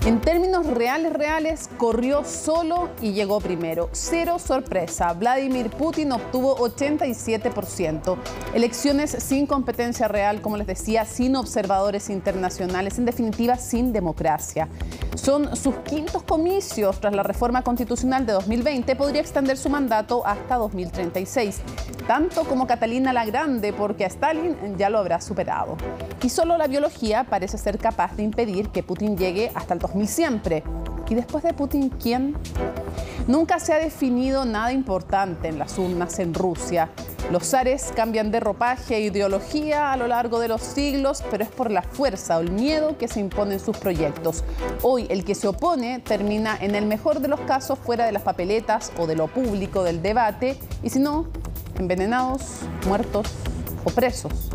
En términos reales, corrió solo y llegó primero. Cero sorpresa. Vladimir Putin obtuvo 87%. Elecciones sin competencia real, como les decía, sin observadores internacionales, en definitiva, sin democracia. Son sus quintos comicios tras la reforma constitucional de 2020. Podría extender su mandato hasta 2036. Tanto como Catalina la Grande, porque a Stalin ya lo habrá superado. Y solo la biología parece ser capaz de impedir que Putin llegue hasta el 2000 siempre. ¿Y después de Putin, quién? Nunca se ha definido nada importante en las urnas en Rusia. Los zares cambian de ropaje e ideología a lo largo de los siglos, pero es por la fuerza o el miedo que se imponen sus proyectos. Hoy, el que se opone termina, en el mejor de los casos, fuera de las papeletas o de lo público del debate, y si no, envenenados, muertos o presos.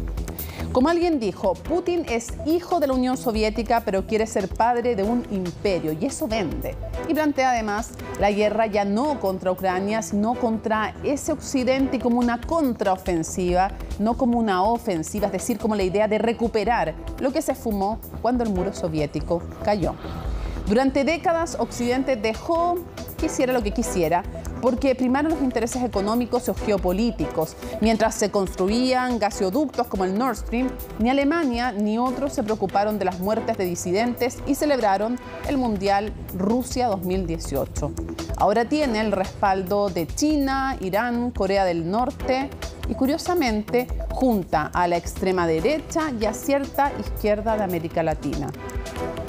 Como alguien dijo, Putin es hijo de la Unión Soviética, pero quiere ser padre de un imperio, y eso vende. Y plantea además la guerra ya no contra Ucrania, sino contra ese occidente, como una contraofensiva, no como una ofensiva, es decir, como la idea de recuperar lo que se esfumó cuando el muro soviético cayó. Durante décadas, Occidente dejó que hiciera lo que quisiera, porque primaron los intereses económicos o geopolíticos. Mientras se construían gasoductos como el Nord Stream, ni Alemania ni otros se preocuparon de las muertes de disidentes y celebraron el Mundial Rusia 2018. Ahora tiene el respaldo de China, Irán, Corea del Norte y, curiosamente, junta a la extrema derecha y a cierta izquierda de América Latina.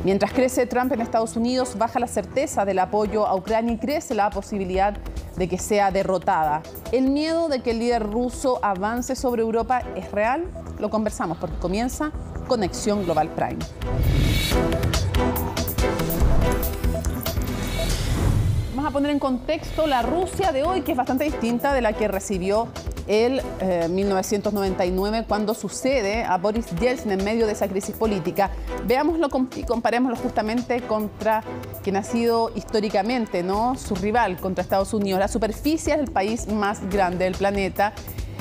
Mientras crece Trump en Estados Unidos, baja la certeza del apoyo a Ucrania y crece la posibilidad de que sea derrotada. ¿El miedo de que el líder ruso avance sobre Europa es real? Lo conversamos porque comienza Conexión Global Prime. Vamos a poner en contexto la Rusia de hoy, que es bastante distinta de la que recibió el 1999, cuando sucede a Boris Yeltsin en medio de esa crisis política. Veámoslo y comparémoslo justamente contra quien ha sido históricamente, ¿no?, su rival, contra Estados Unidos. La superficie es el país más grande del planeta.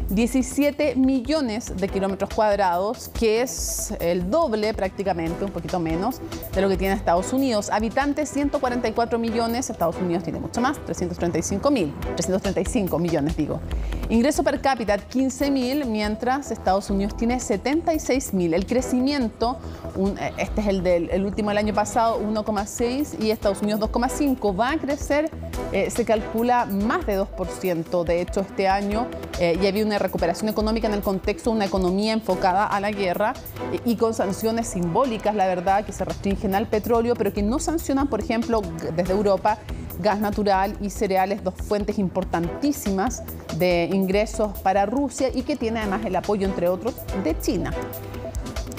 17 millones de kilómetros cuadrados, que es el doble prácticamente, un poquito menos, de lo que tiene Estados Unidos. Habitantes, 144 millones, Estados Unidos tiene mucho más, 335 millones, digo. Ingreso per cápita, 15.000, mientras Estados Unidos tiene 76.000. El crecimiento, este es el último del año pasado, 1,6, y Estados Unidos 2,5. Va a crecer, se calcula, más de 2%. De hecho, este año ya había una recuperación económica en el contexto de una economía enfocada a la guerra y con sanciones simbólicas, la verdad, que se restringen al petróleo, pero que no sancionan, por ejemplo, desde Europa, gas natural y cereales, dos fuentes importantísimas de ingresos para Rusia y que tiene además el apoyo, entre otros, de China.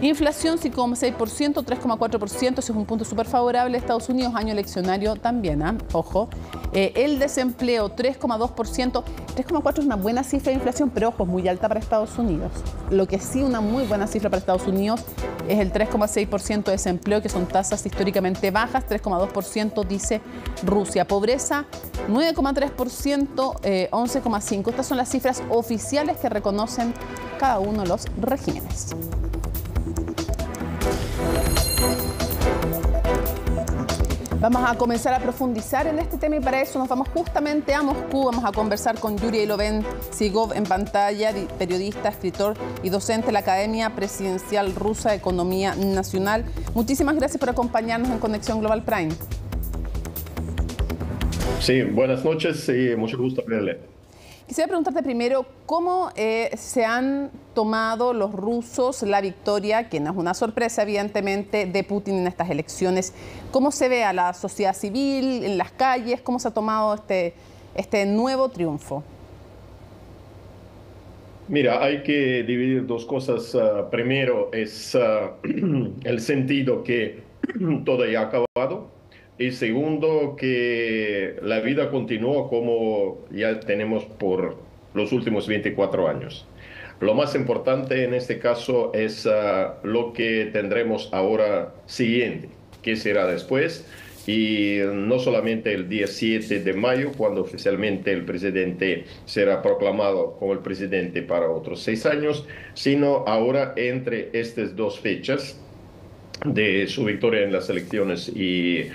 Inflación 5,6%, 3,4%, ese es un punto súper favorable. Estados Unidos, año eleccionario también, ojo. El desempleo 3,2%, 3,4% es una buena cifra de inflación, pero ojo, es muy alta para Estados Unidos. Lo que sí, una muy buena cifra para Estados Unidos es el 3,6% de desempleo, que son tasas históricamente bajas, 3,2% dice Rusia. Pobreza 9,3%, 11,5%. Estas son las cifras oficiales que reconocen cada uno de los regímenes. Vamos a comenzar a profundizar en este tema y para eso nos vamos justamente a Moscú. Vamos a conversar con Yuri Eloven-Sigov en pantalla, periodista, escritor y docente de la Academia Presidencial Rusa de Economía Nacional. Muchísimas gracias por acompañarnos en Conexión Global Prime. Sí, buenas noches y mucho gusto verle. Quisiera preguntarte primero cómo se han tomado los rusos la victoria, que no es una sorpresa evidentemente, de Putin en estas elecciones. ¿Cómo se ve a la sociedad civil en las calles? ¿Cómo se ha tomado este nuevo triunfo? Mira, hay que dividir dos cosas. Primero es el sentido que todo ya ha acabado. Y segundo, que la vida continúa como ya tenemos por los últimos 24 años. Lo más importante en este caso es lo que tendremos ahora siguiente, qué será después. Y no solamente el día 7 de mayo, cuando oficialmente el presidente será proclamado como el presidente para otros 6 años, sino ahora entre estas dos fechas, de su victoria en las elecciones y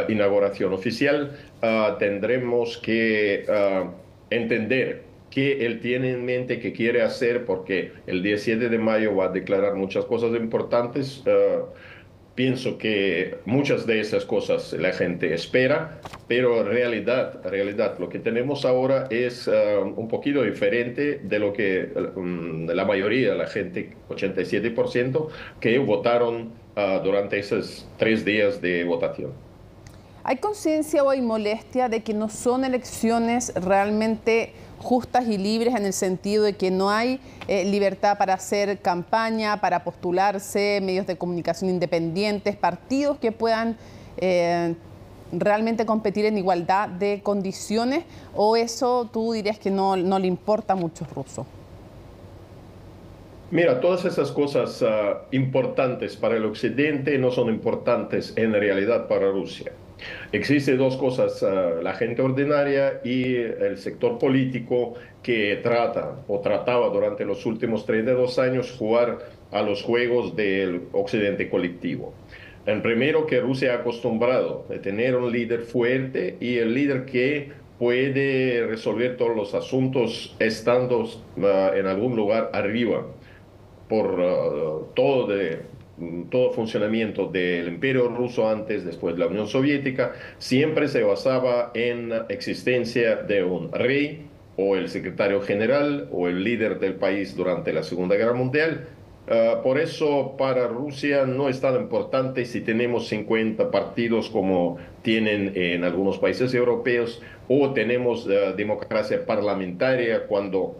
inauguración oficial, tendremos que entender qué él tiene en mente, qué quiere hacer, porque el 17 de mayo va a declarar muchas cosas importantes. Pienso que muchas de esas cosas la gente espera, pero realidad, lo que tenemos ahora es un poquito diferente de lo que la mayoría de la gente, 87%, que votaron durante esos 3 días de votación. ¿Hay conciencia o hay molestia de que no son elecciones realmente justas y libres en el sentido de que no hay libertad para hacer campaña, para postularse, medios de comunicación independientes, partidos que puedan realmente competir en igualdad de condiciones? ¿O eso tú dirías que no le importa a muchos rusos? Mira, todas esas cosas importantes para el occidente no son importantes en realidad para Rusia. Existen dos cosas, la gente ordinaria y el sector político que trata o trataba durante los últimos 32 años jugar a los juegos del occidente colectivo. El primero, que Rusia ha acostumbrado a tener un líder fuerte y el líder que puede resolver todos los asuntos estando en algún lugar arriba por todo funcionamiento del Imperio Ruso antes, después de la Unión Soviética, siempre se basaba en la existencia de un rey o el secretario general o el líder del país durante la Segunda Guerra Mundial. Por eso para Rusia no es tan importante si tenemos 50 partidos como tienen en algunos países europeos o tenemos democracia parlamentaria cuando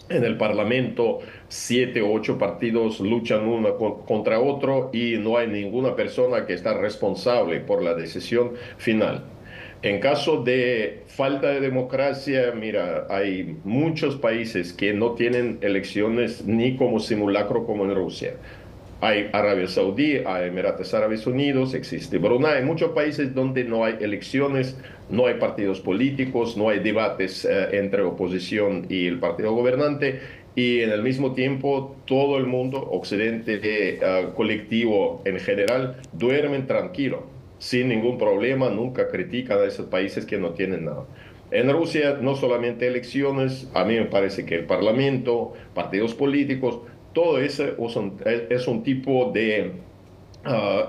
en el Parlamento 7 u 8 partidos luchan uno contra otro y no hay ninguna persona que está responsable por la decisión final. En caso de falta de democracia, mira, hay muchos países que no tienen elecciones ni como simulacro como en Rusia. Hay Arabia Saudí, hay Emiratos Árabes Unidos, existe Brunei, hay muchos países donde no hay elecciones, no hay partidos políticos, no hay debates entre oposición y el partido gobernante, y en el mismo tiempo todo el mundo, occidente colectivo en general, duermen tranquilo, sin ningún problema, nunca critican a esos países que no tienen nada. En Rusia no solamente elecciones, a mí me parece que el parlamento, partidos políticos, todo eso es un tipo de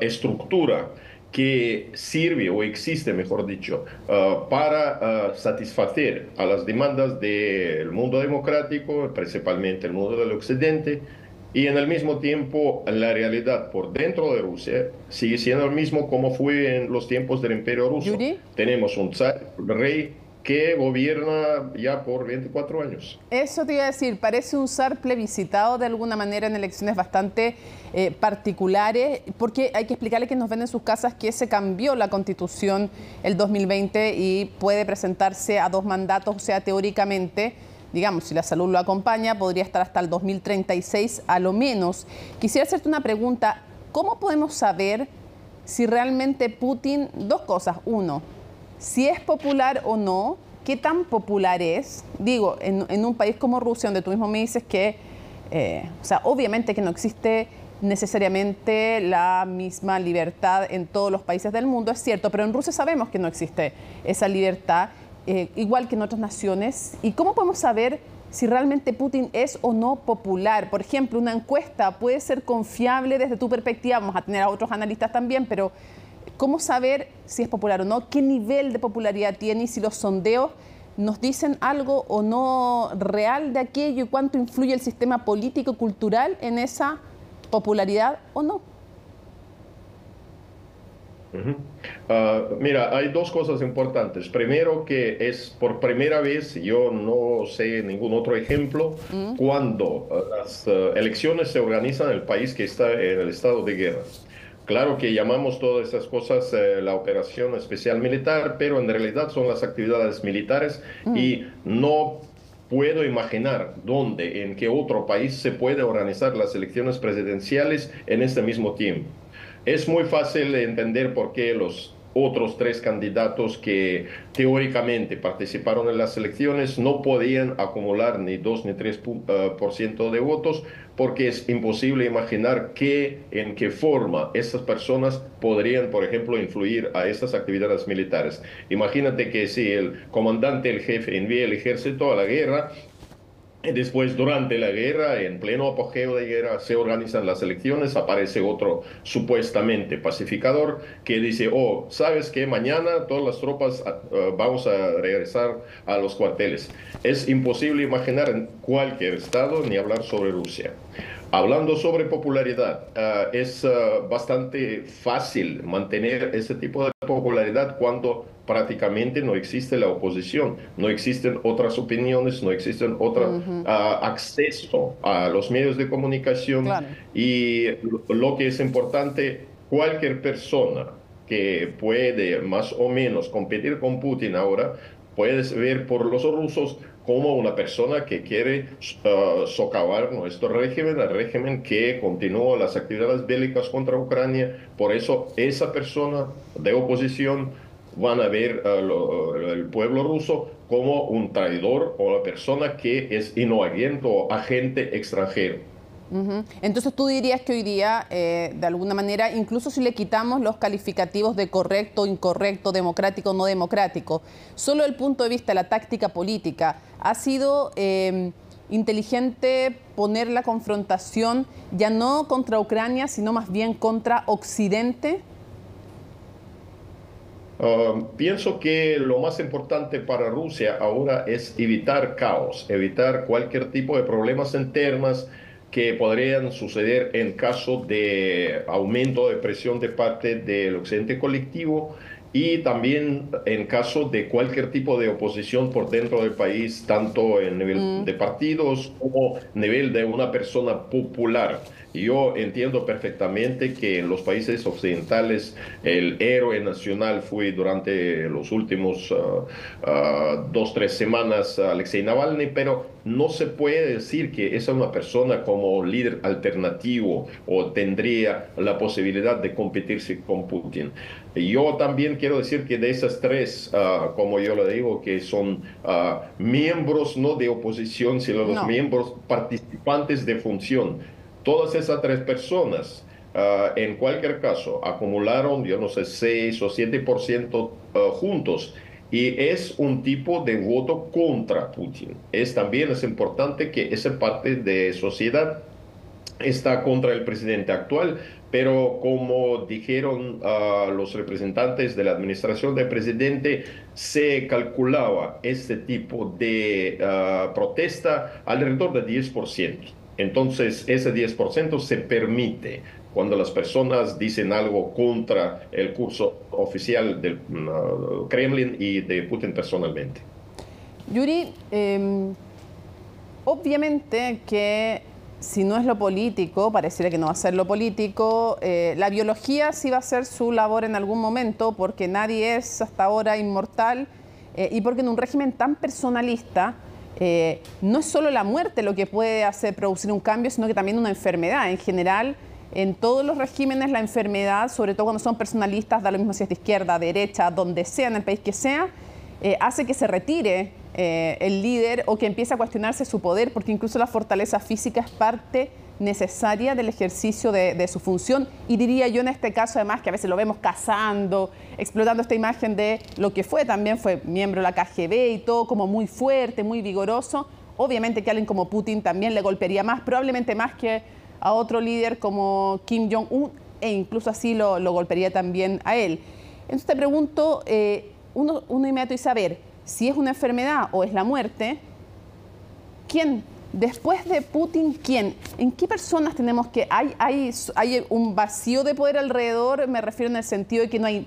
estructura que sirve o existe, mejor dicho, para satisfacer a las demandas del mundo democrático, principalmente el mundo del occidente, y en el mismo tiempo la realidad por dentro de Rusia sigue siendo el mismo como fue en los tiempos del Imperio Ruso. Yuri. Tenemos un zar, rey, que gobierna ya por 24 años. Eso te iba a decir, parece un zar plebiscitado de alguna manera en elecciones bastante particulares, porque hay que explicarle que nos ven en sus casas que se cambió la Constitución el 2020 y puede presentarse a 2 mandatos, o sea, teóricamente, digamos, si la salud lo acompaña, podría estar hasta el 2036 a lo menos. Quisiera hacerte una pregunta, ¿cómo podemos saber si realmente Putin, 2 cosas, uno, si es popular o no, qué tan popular es? Digo, en un país como Rusia, donde tú mismo me dices que, o sea, obviamente que no existe necesariamente la misma libertad en todos los países del mundo, es cierto, pero en Rusia sabemos que no existe esa libertad, igual que en otras naciones. ¿Y cómo podemos saber si realmente Putin es o no popular? Por ejemplo, una encuesta puede ser confiable desde tu perspectiva, vamos a tener a otros analistas también, pero ¿cómo saber si es popular o no? ¿Qué nivel de popularidad tiene? Y si los sondeos nos dicen algo o no real de aquello y cuánto influye el sistema político-cultural en esa popularidad o no. Mira, hay 2 cosas importantes. Primero, que es por primera vez, yo no sé ningún otro ejemplo, cuando las elecciones se organizan en el país que está en el estado de guerra. Claro que llamamos todas estas cosas la operación especial militar, pero en realidad son las actividades militares y no puedo imaginar dónde, en qué otro país se puede organizar las elecciones presidenciales en este mismo tiempo. Es muy fácil entender por qué los otros tres candidatos que teóricamente participaron en las elecciones no podían acumular ni 2 ni 3% de votos, porque es imposible imaginar en qué forma esas personas podrían, por ejemplo, influir a esas actividades militares. Imagínate que si el comandante, el jefe, envía el ejército a la guerra, y después, durante la guerra, en pleno apogeo de guerra, se organizan las elecciones, aparece otro supuestamente pacificador que dice, oh, ¿sabes qué? Mañana todas las tropas vamos a regresar a los cuarteles. Es imposible imaginar en cualquier estado ni hablar sobre Rusia. Hablando sobre popularidad, es bastante fácil mantener ese tipo de popularidad cuando prácticamente no existe la oposición, no existen otras opiniones, no existen otro acceso a los medios de comunicación. Claro. Y lo que es importante, cualquier persona que puede más o menos competir con Putin ahora, puedes ver por los rusos como una persona que quiere socavar nuestro régimen, el régimen que continúa las actividades bélicas contra Ucrania. Por eso esa persona de oposición van a ver el pueblo ruso como un traidor o una persona que es inoagente o agente extranjero. Entonces tú dirías que hoy día, de alguna manera, incluso si le quitamos los calificativos de correcto, incorrecto, democrático, no democrático, solo el punto de vista de la táctica política, ¿ha sido inteligente poner la confrontación ya no contra Ucrania, sino más bien contra Occidente? Pienso que lo más importante para Rusia ahora es evitar caos, evitar cualquier tipo de problemas internos que podrían suceder en caso de aumento de presión de parte del occidente colectivo y también en caso de cualquier tipo de oposición por dentro del país, tanto en nivel de partidos como nivel de una persona popular. Yo entiendo perfectamente que en los países occidentales el héroe nacional fue durante los últimos 2, 3 semanas Alexei Navalny, pero no se puede decir que es una persona como líder alternativo o tendría la posibilidad de competirse con Putin. Yo también quiero decir que de esas tres, como yo le digo, que son miembros no de oposición, sino los miembros participantes de función. Todas esas tres personas, en cualquier caso, acumularon, yo no sé, 6 o 7% juntos. Y es un tipo de voto contra Putin. También es importante que esa parte de sociedad está contra el presidente actual, pero como dijeron los representantes de la administración del presidente, se calculaba este tipo de protesta alrededor de 10%. Entonces, ese 10% se permite cuando las personas dicen algo contra el curso oficial del Kremlin y de Putin personalmente. Yuri, obviamente que si no es lo político, pareciera que no va a ser lo político, la biología sí va a hacer su labor en algún momento, porque nadie es hasta ahora inmortal y porque en un régimen tan personalista no es solo la muerte lo que puede hacer producir un cambio, sino que también una enfermedad. En general, en todos los regímenes la enfermedad, sobre todo cuando son personalistas, da lo mismo si es de izquierda, derecha, donde sea, en el país que sea, hace que se retire el líder o que empiece a cuestionarse su poder, porque incluso la fortaleza física es parte necesaria del ejercicio de su función. Y diría yo en este caso, además, que a veces lo vemos cazando, explotando esta imagen de lo que también fue miembro de la KGB y todo como muy fuerte, muy vigoroso. Obviamente que alguien como Putin también le golpearía más, probablemente más que a otro líder como Kim Jong-un, e incluso así lo golpearía también a él. Entonces te pregunto, uno inmediato dice, a ver, si es una enfermedad o es la muerte, ¿quién? Después de Putin, ¿quién? ¿En qué personas tenemos que...? ¿Hay un vacío de poder alrededor? Me refiero en el sentido de que no hay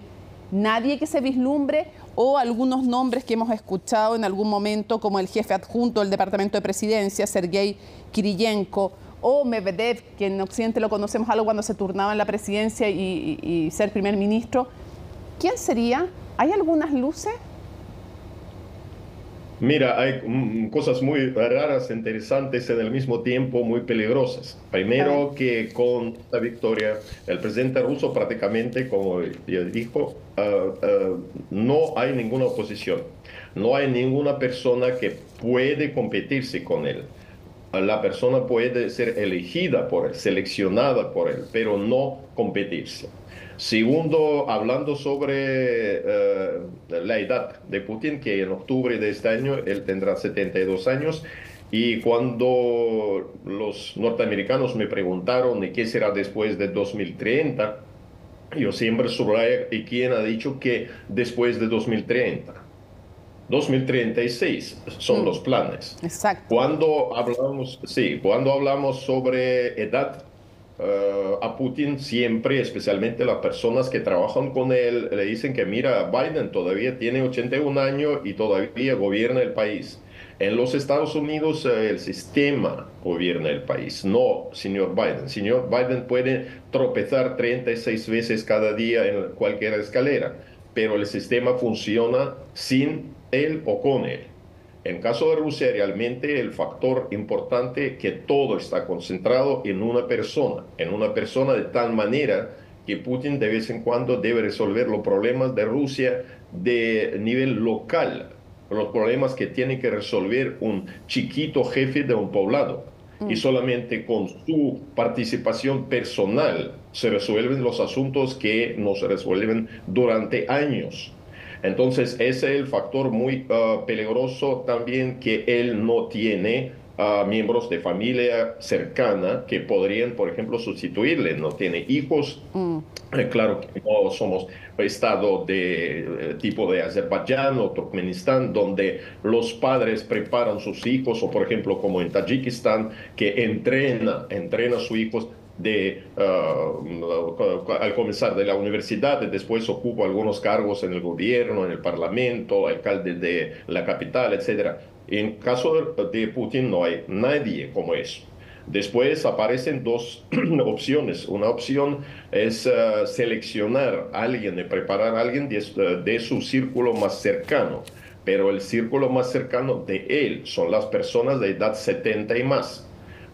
nadie que se vislumbre, o algunos nombres que hemos escuchado en algún momento, como el jefe adjunto del Departamento de Presidencia, Sergei Kiriyenko, o Medvedev, que en Occidente lo conocemos algo cuando se turnaba en la presidencia y ser primer ministro. ¿Quién sería? ¿Hay algunas luces? Mira, hay cosas muy raras, interesantes, en el mismo tiempo muy peligrosas. Primero que con esta victoria, el presidente ruso prácticamente, como ya dijo, no hay ninguna oposición, no hay ninguna persona que puede competirse con él. La persona puede ser elegida por él, seleccionada por él, pero no competirse. Segundo, hablando sobre la edad de Putin, que en octubre de este año él tendrá 72 años, y cuando los norteamericanos me preguntaron de qué será después de 2030, yo siempre subrayo, ¿y quién ha dicho que después de 2030? 2036 son los planes. Exacto. Cuando hablamos sobre edad, a Putin siempre, especialmente las personas que trabajan con él, le dicen que mira, Biden todavía tiene 81 años y todavía gobierna el país. En los Estados Unidos el sistema gobierna el país, no señor Biden. Señor Biden puede tropezar 36 veces cada día en cualquier escalera, pero el sistema funciona sin él o con él. En caso de Rusia, realmente el factor importante que todo está concentrado en una persona de tal manera que Putin de vez en cuando debe resolver los problemas de Rusia de nivel local, los problemas que tiene que resolver un chiquito jefe de un poblado. Y solamente con su participación personal se resuelven los asuntos que no se resuelven durante años. Entonces, ese es el factor muy peligroso también, que él no tiene miembros de familia cercana que podrían, por ejemplo, sustituirle. No tiene hijos. Claro que no somos estado de tipo de Azerbaiyán o Turkmenistán, donde los padres preparan sus hijos, o por ejemplo, como en Tayikistán, que entrena a sus hijos al comenzar de la universidad, y después ocupa algunos cargos en el gobierno, en el parlamento, alcalde de la capital, etc. En caso de Putin no hay nadie como eso. Después aparecen dos opciones. Una opción es seleccionar a alguien, preparar a alguien de su círculo más cercano. Pero el círculo más cercano de él son las personas de edad 70 y más.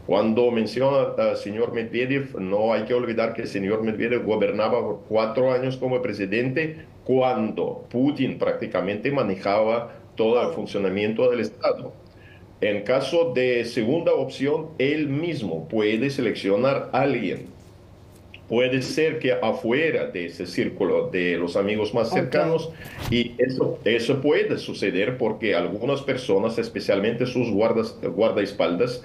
Cuando menciona al señor Medvedev, no hay que olvidar que el señor Medvedev gobernaba por 4 años como presidente cuando Putin prácticamente manejaba todo el funcionamiento del Estado. En caso de segunda opción, él mismo puede seleccionar a alguien. Puede ser que afuera de ese círculo de los amigos más cercanos, y eso puede suceder porque algunas personas, especialmente sus guardaespaldas,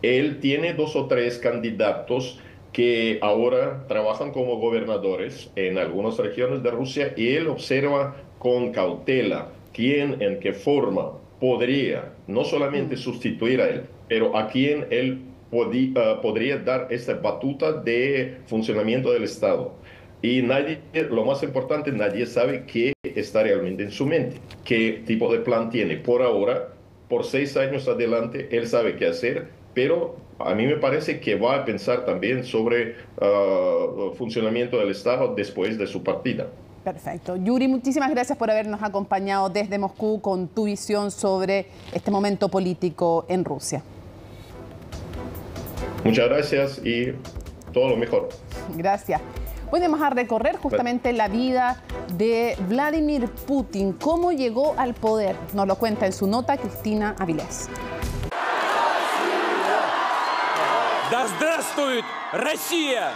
él tiene 2 o 3 candidatos que ahora trabajan como gobernadores en algunas regiones de Rusia, y él observa con cautela quién, en qué forma podría no solamente sustituir a él, pero a quién él podría dar esa batuta de funcionamiento del Estado. Y nadie, lo más importante, nadie sabe qué está realmente en su mente, qué tipo de plan tiene. Por ahora, por 6 años adelante, él sabe qué hacer, pero a mí me parece que va a pensar también sobre funcionamiento del Estado después de su partida. Perfecto. Yuri, muchísimas gracias por habernos acompañado desde Moscú con tu visión sobre este momento político en Rusia. Muchas gracias y todo lo mejor. Gracias. Hoy vamos a recorrer justamente la vida de Vladimir Putin, cómo llegó al poder. Nos lo cuenta en su nota Cristina Avilés. Да здравствует Россия!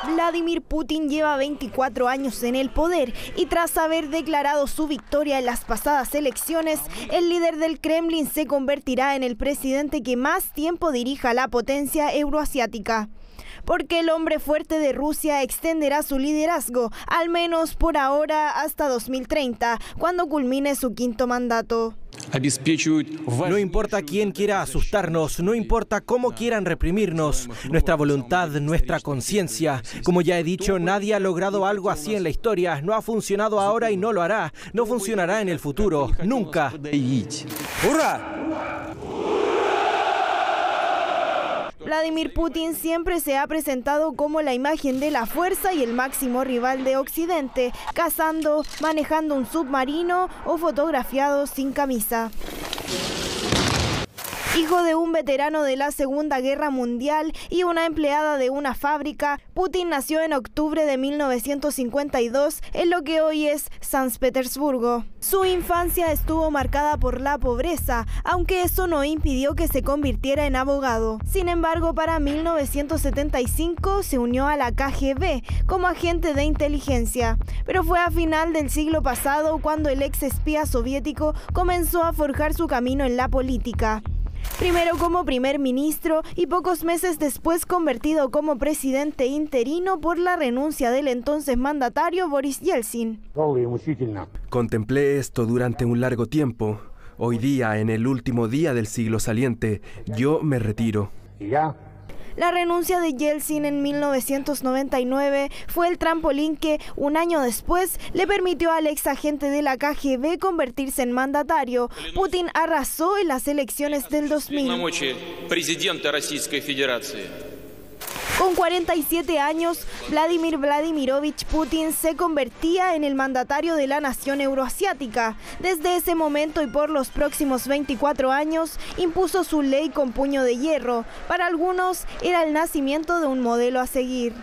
Vladimir Putin lleva 24 años en el poder y tras haber declarado su victoria en las pasadas elecciones, el líder del Kremlin se convertirá en el presidente que más tiempo dirija la potencia euroasiática. Porque el hombre fuerte de Rusia extenderá su liderazgo, al menos por ahora, hasta 2030, cuando culmine su 5º mandato. No importa quién quiera asustarnos, no importa cómo quieran reprimirnos, nuestra voluntad, nuestra conciencia. Como ya he dicho, nadie ha logrado algo así en la historia, no ha funcionado ahora y no lo hará, no funcionará en el futuro, nunca. ¡Hurra! Vladimir Putin siempre se ha presentado como la imagen de la fuerza y el máximo rival de Occidente, cazando, manejando un submarino o fotografiado sin camisa. Hijo de un veterano de la Segunda Guerra Mundial y una empleada de una fábrica, Putin nació en octubre de 1952 en lo que hoy es San Petersburgo. Su infancia estuvo marcada por la pobreza, aunque eso no impidió que se convirtiera en abogado. Sin embargo, para 1975 se unió a la KGB como agente de inteligencia, pero fue a final del siglo pasado cuando el ex espía soviético comenzó a forjar su camino en la política. Primero como primer ministro y pocos meses después convertido como presidente interino por la renuncia del entonces mandatario Boris Yeltsin. Contemplé esto durante un largo tiempo. Hoy día, en el último día del siglo saliente, yo me retiro. La renuncia de Yeltsin en 1999 fue el trampolín que, un año después, le permitió al ex agente de la KGB convertirse en mandatario. Putin arrasó en las elecciones del 2000. Con 47 años, Vladimir Vladimirovich Putin se convertía en el mandatario de la nación euroasiática. Desde ese momento y por los próximos 24 años, impuso su ley con puño de hierro. Para algunos, era el nacimiento de un modelo a seguir.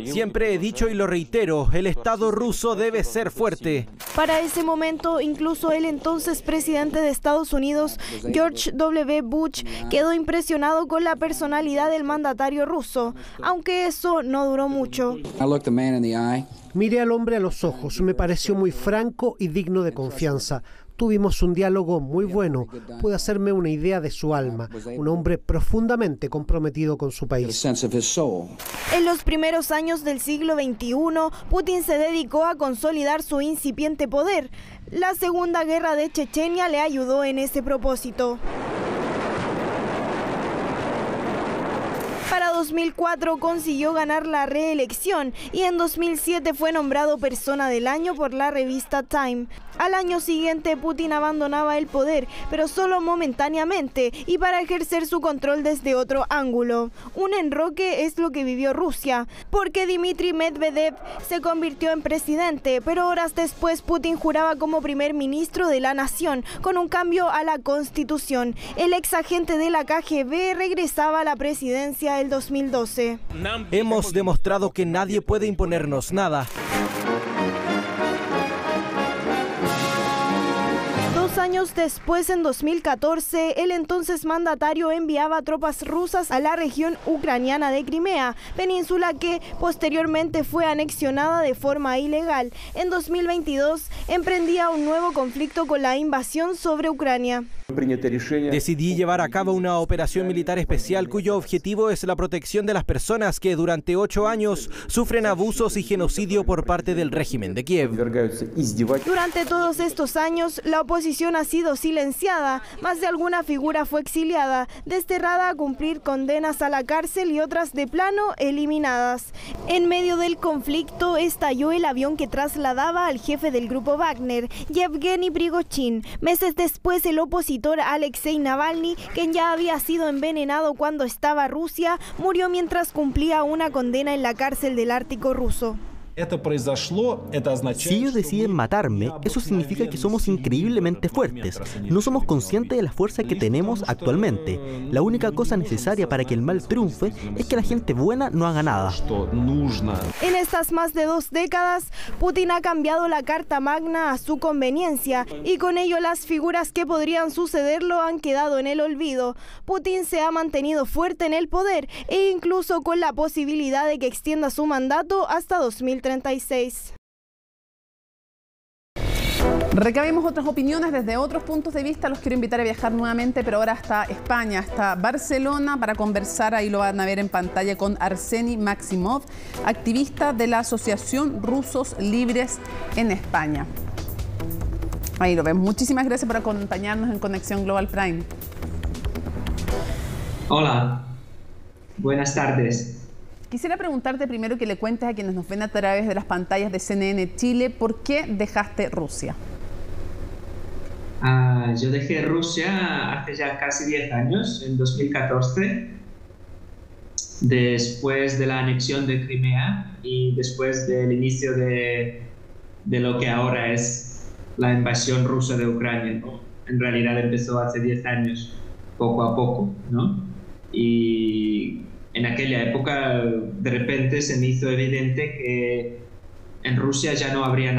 Siempre he dicho y lo reitero, el Estado ruso debe ser fuerte. Para ese momento, incluso el entonces presidente de Estados Unidos, George W. Bush, quedó impresionado con la personalidad del mandatario ruso, aunque eso no duró mucho. Miré al hombre a los ojos, me pareció muy franco y digno de confianza. Tuvimos un diálogo muy bueno, pude hacerme una idea de su alma, un hombre profundamente comprometido con su país. En los primeros años del siglo XXI, Putin se dedicó a consolidar su incipiente poder. La Segunda Guerra de Chechenia le ayudó en ese propósito. Para 2004 consiguió ganar la reelección y en 2007 fue nombrado Persona del Año por la revista Time. Al año siguiente Putin abandonaba el poder, pero solo momentáneamente y para ejercer su control desde otro ángulo. Un enroque es lo que vivió Rusia, porque Dmitry Medvedev se convirtió en presidente, pero horas después Putin juraba como primer ministro de la nación, con un cambio a la constitución. El ex agente de la KGB regresaba a la presidencia el 2012. Hemos demostrado que nadie puede imponernos nada. 2 años después, en 2014, el entonces mandatario enviaba tropas rusas a la región ucraniana de Crimea, península que posteriormente fue anexionada de forma ilegal. En 2022 emprendía un nuevo conflicto con la invasión sobre Ucrania. Decidí llevar a cabo una operación militar especial cuyo objetivo es la protección de las personas que durante 8 años sufren abusos y genocidio por parte del régimen de Kiev. Durante todos estos años, la oposición ha sido silenciada. Más de alguna figura fue exiliada, desterrada a cumplir condenas a la cárcel y otras de plano eliminadas. En medio del conflicto estalló el avión que trasladaba al jefe del grupo Wagner, Yevgeny Prigozhin. Meses después, el opositor Alexei Navalny, quien ya había sido envenenado cuando estaba Rusia, murió mientras cumplía una condena en la cárcel del Ártico ruso. Si ellos deciden matarme, eso significa que somos increíblemente fuertes. No somos conscientes de la fuerza que tenemos actualmente. La única cosa necesaria para que el mal triunfe es que la gente buena no haga nada. En estas más de 2 décadas, Putin ha cambiado la Carta Magna a su conveniencia y con ello las figuras que podrían sucederlo han quedado en el olvido. Putin se ha mantenido fuerte en el poder e incluso con la posibilidad de que extienda su mandato hasta 2036. Recabemos otras opiniones desde otros puntos de vista. Los quiero invitar a viajar nuevamente, pero ahora hasta España, hasta Barcelona, para conversar, ahí lo van a ver en pantalla, con Arseny Maximov, activista de la Asociación Rusos Libres en España. Ahí lo ven. Muchísimas gracias por acompañarnos en Conexión Global Prime. Hola, buenas tardes. Quisiera preguntarte primero que le cuentes a quienes nos ven a través de las pantallas de CNN Chile, ¿por qué dejaste Rusia? Yo dejé Rusia hace ya casi 10 años, en 2014, después de la anexión de Crimea y después del inicio de lo que ahora es la invasión rusa de Ucrania, ¿no? En realidad empezó hace 10 años, poco a poco, ¿no? Y en aquella época de repente se me hizo evidente que en Rusia ya no habría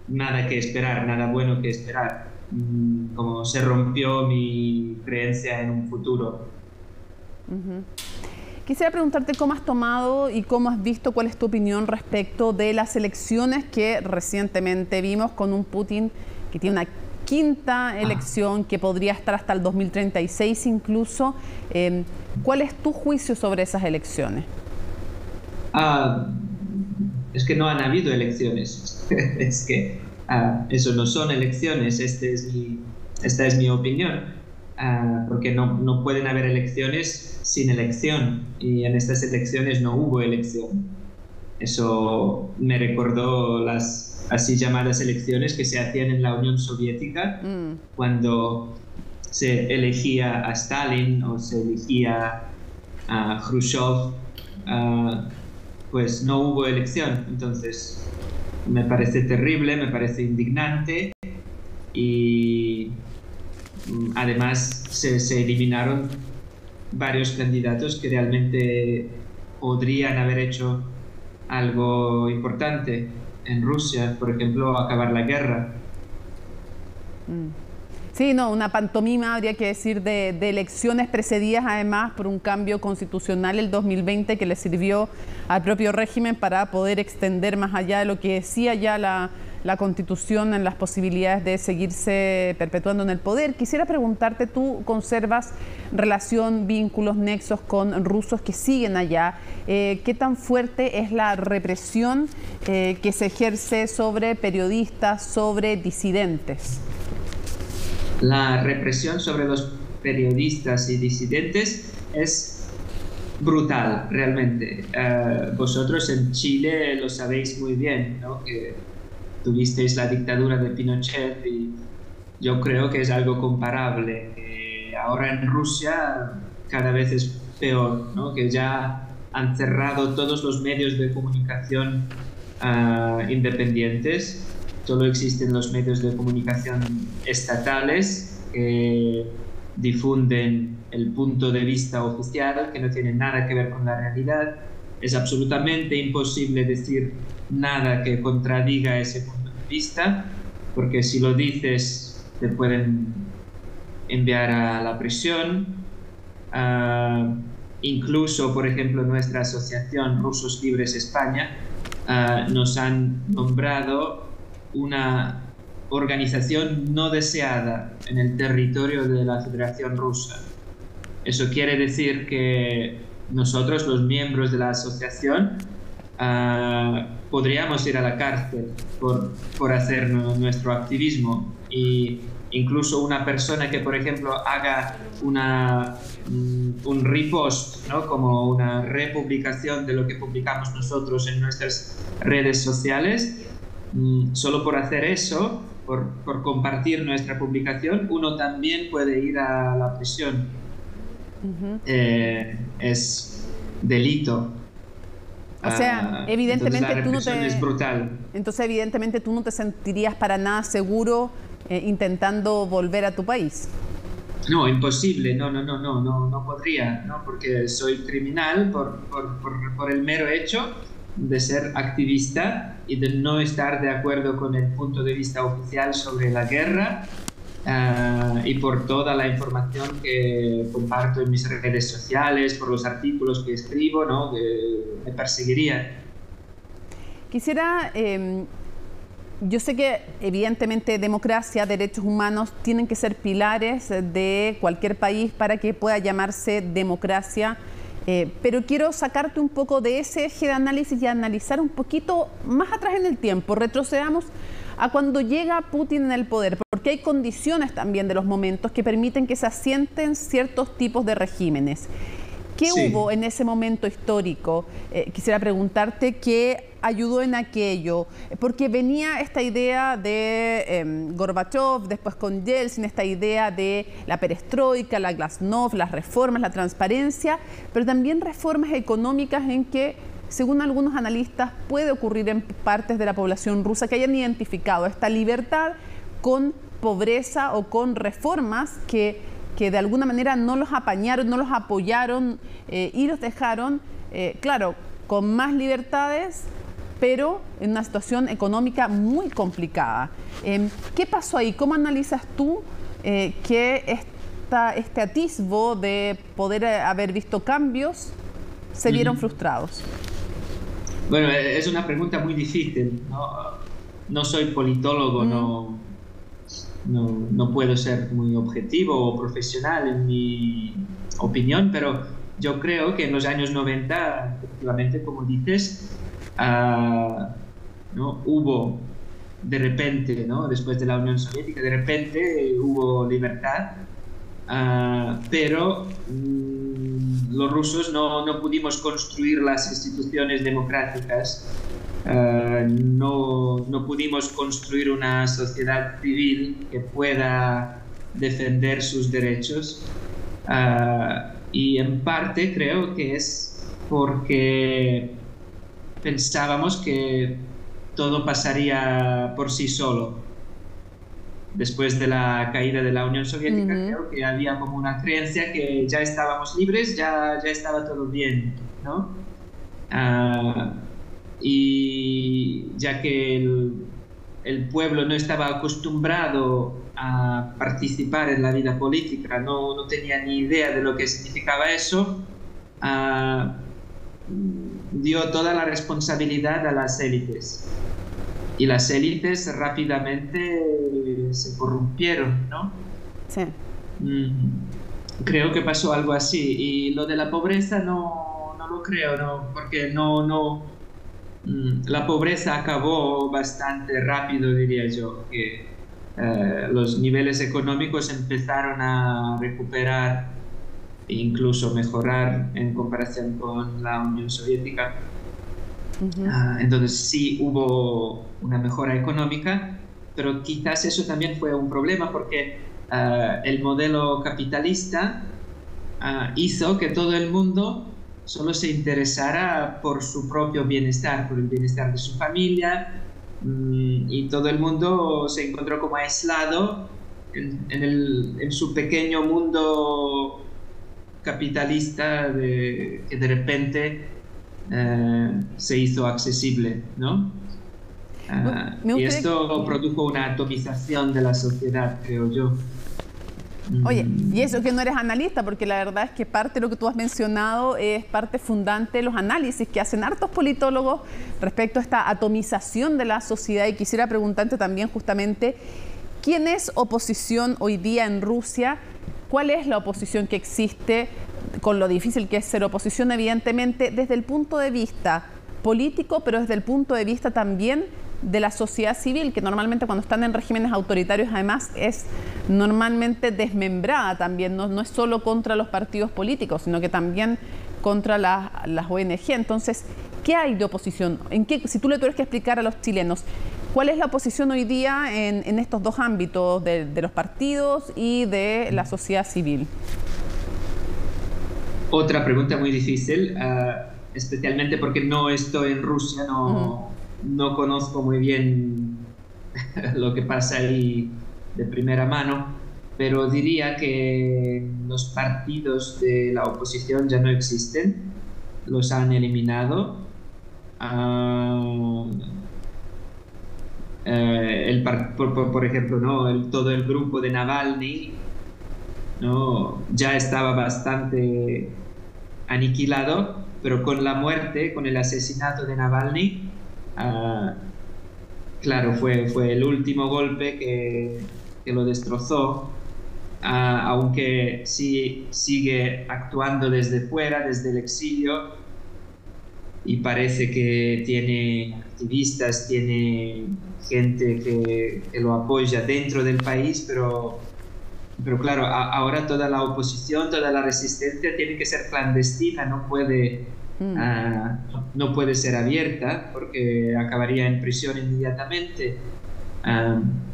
nada que esperar, nada bueno que esperar. Como se rompió mi creencia en un futuro. Quisiera preguntarte cómo has tomado y cómo has visto, cuál es tu opinión respecto de las elecciones que recientemente vimos con un Putin que tiene una quinta elección que podría estar hasta el 2036 incluso. ¿Cuál es tu juicio sobre esas elecciones? Es que no han habido elecciones. Es que eso no son elecciones. Esta es mi opinión. Porque no pueden haber elecciones sin elección. Y en estas elecciones no hubo elección. Eso me recordó las así llamadas elecciones que se hacían en la Unión Soviética, cuando se elegía a Stalin o se elegía a Khrushchev, pues no hubo elección. Entonces me parece terrible, me parece indignante, y además se eliminaron varios candidatos que realmente podrían haber hecho algo importante en Rusia, por ejemplo, acabar la guerra. Sí, no, una pantomima, habría que decir, de elecciones precedidas además por un cambio constitucional el 2020 que le sirvió al propio régimen para poder extender más allá de lo que decía ya la Constitución en las posibilidades de seguirse perpetuando en el poder. Quisiera preguntarte, ¿tú conservas relación, vínculos, nexos con rusos que siguen allá? ¿Qué tan fuerte es la represión que se ejerce sobre periodistas, sobre disidentes? La represión sobre los periodistas y disidentes es brutal, realmente. Vosotros en Chile lo sabéis muy bien, ¿no? Que tuvisteis la dictadura de Pinochet y yo creo que es algo comparable. Ahora en Rusia cada vez es peor, ¿no? Que ya han cerrado todos los medios de comunicación independientes. Solo existen los medios de comunicación estatales que difunden el punto de vista oficial, que no tiene nada que ver con la realidad. Es absolutamente imposible decir nada que contradiga ese punto de vista, porque si lo dices te pueden enviar a la prisión. Incluso, por ejemplo, nuestra asociación Rusos Libres España nos han nombrado una organización no deseada en el territorio de la Federación Rusa. Eso quiere decir que nosotros, los miembros de la asociación, podríamos ir a la cárcel por hacer nuestro activismo. Y incluso una persona que, por ejemplo, haga un repost, ¿no? Como una republicación de lo que publicamos nosotros en nuestras redes sociales, solo por hacer eso, por compartir nuestra publicación, uno también puede ir a la prisión. Es delito. O sea, evidentemente la represión es brutal. Entonces, evidentemente, tú no te sentirías para nada seguro intentando volver a tu país. No, imposible. No podría, ¿no? Porque soy criminal por el mero hecho de ser activista y de no estar de acuerdo con el punto de vista oficial sobre la guerra, y por toda la información que comparto en mis redes sociales, por los artículos que escribo, ¿no? Me perseguiría. Quisiera, yo sé que evidentemente democracia, derechos humanos tienen que ser pilares de cualquier país para que pueda llamarse democracia. Pero quiero sacarte un poco de ese eje de análisis y analizar un poquito más atrás en el tiempo. Retrocedamos a cuando llega Putin en el poder, porque hay condiciones también de los momentos que permiten que se asienten ciertos tipos de regímenes. ¿Qué hubo en ese momento histórico? Quisiera preguntarte qué ayudó en aquello, porque venía esta idea de Gorbachev, después con Yeltsin, esta idea de la perestroika, la glasnost, las reformas, la transparencia, pero también reformas económicas en que, según algunos analistas, puede ocurrir en partes de la población rusa que hayan identificado esta libertad con pobreza o con reformas que de alguna manera no los apañaron, no los apoyaron y los dejaron, claro, con más libertades, pero en una situación económica muy complicada. ¿Qué pasó ahí? ¿Cómo analizas tú que este atisbo de poder haber visto cambios se vieron frustrados? Bueno, es una pregunta muy difícil. No soy politólogo, no puedo ser muy objetivo o profesional en mi opinión, pero yo creo que en los años 90, efectivamente, como dices, hubo de repente, después de la Unión Soviética, de repente hubo libertad, pero los rusos no pudimos construir las instituciones democráticas. No pudimos construir una sociedad civil que pueda defender sus derechos, y en parte creo que es porque pensábamos que todo pasaría por sí solo. Después de la caída de la Unión Soviética, creo que había como una creencia que ya estábamos libres, ya estaba todo bien, ¿no? Y ya que el pueblo no estaba acostumbrado a participar en la vida política, no tenía ni idea de lo que significaba eso, dio toda la responsabilidad a las élites. Y las élites rápidamente se corrompieron, ¿no? Sí. Creo que pasó algo así. Y lo de la pobreza no lo creo, ¿no? Porque la pobreza acabó bastante rápido, diría yo, que los niveles económicos empezaron a recuperar e incluso mejorar en comparación con la Unión Soviética. Entonces sí hubo una mejora económica, pero quizás eso también fue un problema porque el modelo capitalista hizo que todo el mundo solo se interesara por su propio bienestar, por el bienestar de su familia, y todo el mundo se encontró como aislado en su pequeño mundo capitalista que de repente se hizo accesible, ¿no? Y esto produjo una atomización de la sociedad, creo yo. Oye, y eso que no eres analista, porque la verdad es que parte de lo que tú has mencionado es parte fundante de los análisis que hacen hartos politólogos respecto a esta atomización de la sociedad. Y quisiera preguntarte también justamente, ¿quién es oposición hoy día en Rusia? ¿Cuál es la oposición que existe, con lo difícil que es ser oposición, evidentemente, desde el punto de vista político, pero desde el punto de vista también de la sociedad civil, que normalmente cuando están en regímenes autoritarios además es normalmente desmembrada también, no es solo contra los partidos políticos, sino que también contra las ONG. Entonces, ¿qué hay de oposición? Si tú le tuvieras que explicar a los chilenos, ¿cuál es la oposición hoy día en estos dos ámbitos, de los partidos y de la sociedad civil? Otra pregunta muy difícil, especialmente porque no estoy en Rusia, no conozco muy bien lo que pasa ahí de primera mano, pero diría que los partidos de la oposición ya no existen, los han eliminado. Por ejemplo, todo el grupo de Navalny ya estaba bastante aniquilado, pero con la muerte, con el asesinato de Navalny, claro, fue el último golpe que lo destrozó, aunque sí sigue actuando desde fuera, desde el exilio, y parece que tiene activistas, tiene gente que lo apoya dentro del país, pero pero claro, ahora toda la oposición, toda la resistencia tiene que ser clandestina, no puede ser abierta porque acabaría en prisión inmediatamente.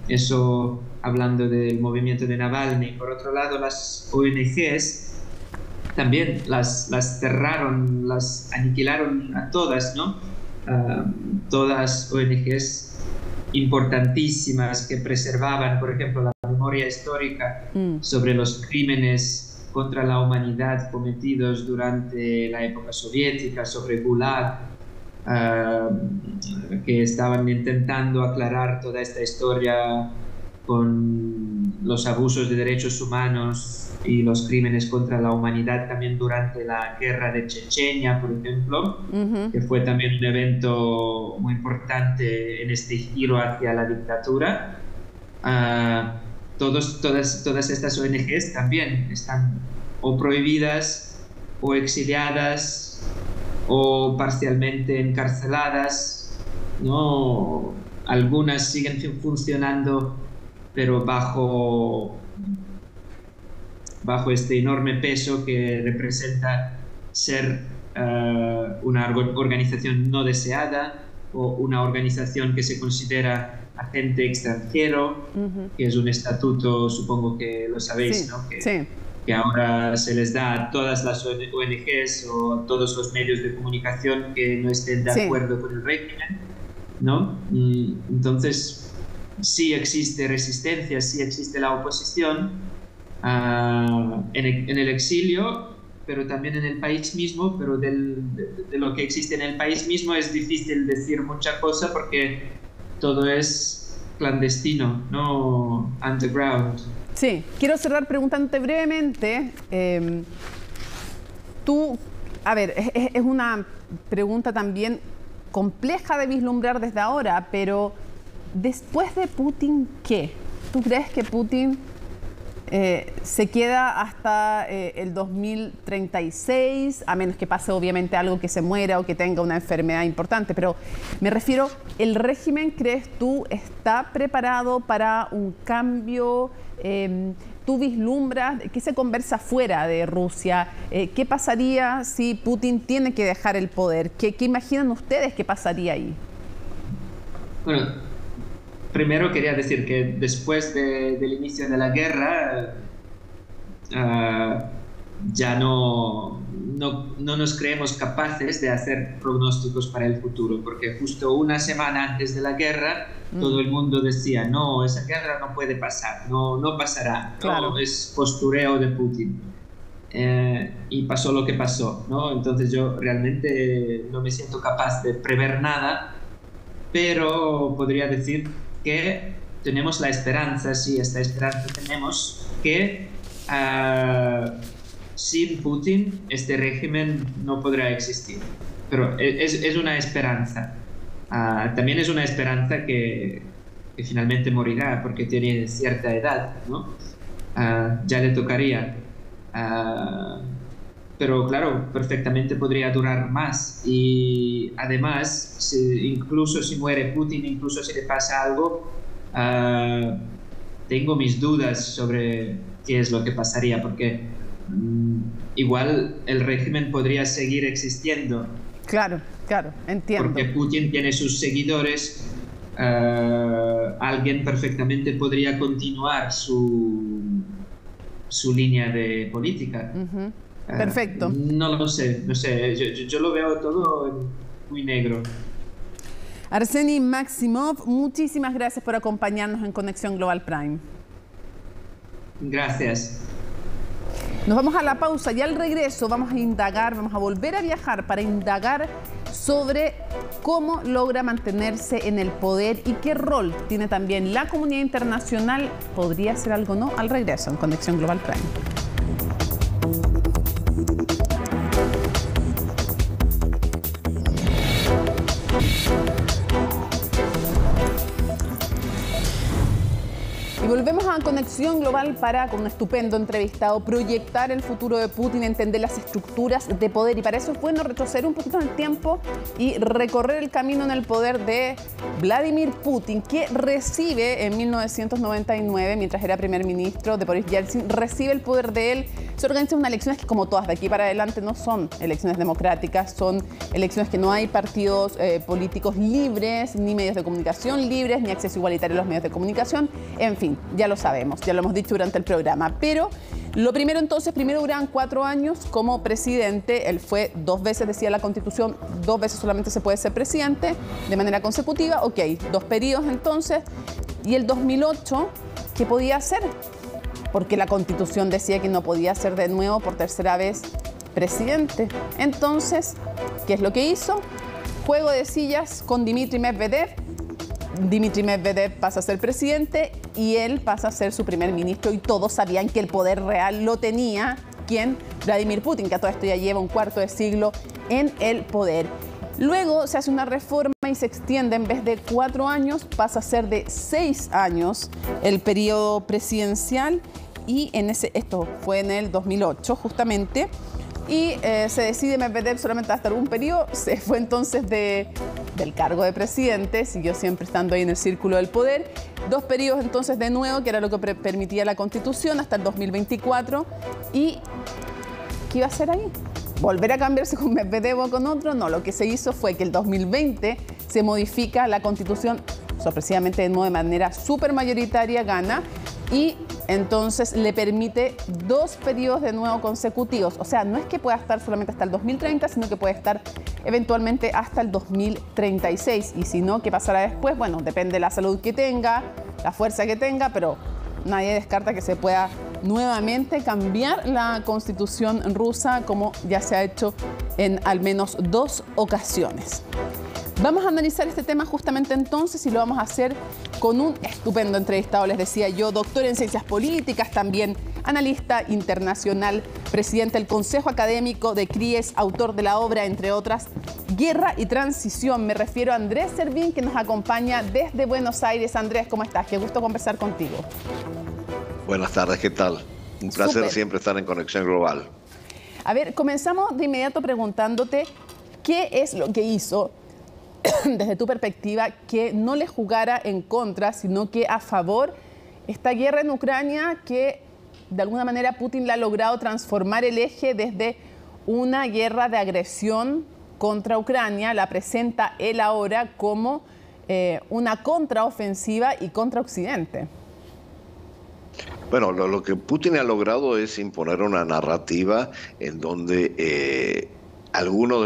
Eso hablando del movimiento de Navalny. Por otro lado, las ONGs también las cerraron, las aniquilaron a todas, ¿no? Todas ONGs importantísimas que preservaban, por ejemplo, la memoria histórica sobre los crímenes contra la humanidad cometidos durante la época soviética, sobre Gulag, que estaban intentando aclarar toda esta historia con los abusos de derechos humanos y los crímenes contra la humanidad también durante la guerra de Chechenia, por ejemplo, que fue también un evento muy importante en este giro hacia la dictadura. Todas estas ONGs también están o prohibidas o exiliadas o parcialmente encarceladas, ¿no? Algunas siguen funcionando, pero bajo este enorme peso que representa ser una organización no deseada o una organización que se considera agente extranjero, que es un estatuto, supongo que lo sabéis, ¿no? Que ahora se les da a todas las ONGs o a todos los medios de comunicación que no estén de acuerdo con el régimen, ¿no? Entonces, sí existe resistencia, sí existe la oposición en el exilio, pero también en el país mismo, pero de lo que existe en el país mismo es difícil decir mucha cosa porque todo es clandestino, no underground. Sí, quiero cerrar preguntándote brevemente, es una pregunta también compleja de vislumbrar desde ahora, pero después de Putin, ¿qué? ¿Tú crees que Putin se queda hasta el 2036, a menos que pase obviamente algo, que se muera o que tenga una enfermedad importante? Pero me refiero, ¿el régimen, crees tú, está preparado para un cambio? ¿Tú vislumbras qué se conversa fuera de Rusia? ¿Qué pasaría si Putin tiene que dejar el poder? ¿Qué imaginan ustedes que pasaría ahí? Bueno, primero quería decir que después del inicio de la guerra ya no nos creemos capaces de hacer pronósticos para el futuro, porque justo una semana antes de la guerra todo el mundo decía, no, esa guerra no puede pasar, no pasará, claro. No, es postureo de Putin. Y pasó lo que pasó, ¿no? Entonces yo realmente no me siento capaz de prever nada, pero podría decir que tenemos la esperanza, sí, esta esperanza tenemos, que sin Putin este régimen no podrá existir. Pero es una esperanza. También es una esperanza que finalmente morirá porque tiene cierta edad, ¿no? Ya le tocaría. Pero claro, perfectamente podría durar más. Y además, incluso si muere Putin, incluso si le pasa algo, tengo mis dudas sobre qué es lo que pasaría, porque igual el régimen podría seguir existiendo. Claro, entiendo. Porque Putin tiene sus seguidores, alguien perfectamente podría continuar su línea de política. Perfecto. No lo sé, yo lo veo todo muy negro. Arseny Maximov, muchísimas gracias por acompañarnos en Conexión Global Prime. Gracias. Nos vamos a la pausa y al regreso vamos a volver a viajar para indagar sobre cómo logra mantenerse en el poder y qué rol tiene también la comunidad internacional. ¿Podría ser algo no? Al regreso en Conexión Global Prime. Y volvemos a Conexión Global para, con un estupendo entrevistado, proyectar el futuro de Putin, entender las estructuras de poder. Y para eso es bueno retroceder un poquito en el tiempo y recorrer el camino en el poder de Vladimir Putin, que recibe en 1999, mientras era primer ministro de Boris Yeltsin, recibe el poder de él. Se organizan unas elecciones que, como todas de aquí para adelante, no son elecciones democráticas, son elecciones que no hay partidos políticos libres, ni medios de comunicación libres, ni acceso igualitario a los medios de comunicación. En fin, ya lo sabemos, ya lo hemos dicho durante el programa. Pero lo primero entonces, primero duran 4 años como presidente. Él fue 2 veces, decía la Constitución, 2 veces solamente se puede ser presidente de manera consecutiva. Ok, 2 periodos entonces. Y el 2008, ¿qué podía hacer? Porque la Constitución decía que no podía ser de nuevo por 3ª vez presidente. Entonces, ¿qué es lo que hizo? Juego de sillas con Dmitry Medvedev. Dmitry Medvedev pasa a ser presidente y él pasa a ser su primer ministro, y todos sabían que el poder real lo tenía, ¿quién? Vladimir Putin, que a todo esto ya lleva un cuarto de siglo en el poder. Luego se hace una reforma y se extiende, en vez de 4 años, pasa a ser de 6 años el periodo presidencial, y esto fue en el 2008 justamente, y se decide Medvedev solamente va a estar un periodo. Se fue entonces del cargo de presidente, siguió siempre estando ahí en el círculo del poder. 2 periodos entonces de nuevo, que era lo que permitía la Constitución, hasta el 2024. ¿Y qué iba a hacer ahí? ¿Volver a cambiarse con Medvedev o con otro? No, lo que se hizo fue que el 2020 se modifica la Constitución, sorpresivamente de nuevo de manera súper mayoritaria, gana, y entonces le permite 2 periodos de nuevo consecutivos. O sea, no es que pueda estar solamente hasta el 2030, sino que puede estar eventualmente hasta el 2036. Y si no, ¿qué pasará después? Bueno, depende de la salud que tenga, la fuerza que tenga, pero nadie descarta que se pueda nuevamente cambiar la Constitución rusa, como ya se ha hecho en al menos 2 ocasiones. Vamos a analizar este tema justamente entonces, y lo vamos a hacer con un estupendo entrevistado, les decía yo, doctor en ciencias políticas, también analista internacional, presidente del Consejo Académico de CRIES, autor de la obra, entre otras, Guerra y Transición. Me refiero a Andrés Servín, que nos acompaña desde Buenos Aires. Andrés, ¿cómo estás? Qué gusto conversar contigo. Buenas tardes, ¿qué tal? Un placer siempre estar en Conexión Global. A ver, comenzamos de inmediato preguntándote qué es lo que hizo, desde tu perspectiva, que no le jugara en contra, sino que a favor esta guerra en Ucrania, que de alguna manera Putin la ha logrado transformar el eje desde una guerra de agresión contra Ucrania, la presenta él ahora como una contraofensiva y contra Occidente. Bueno, lo que Putin ha logrado es imponer una narrativa en donde algunos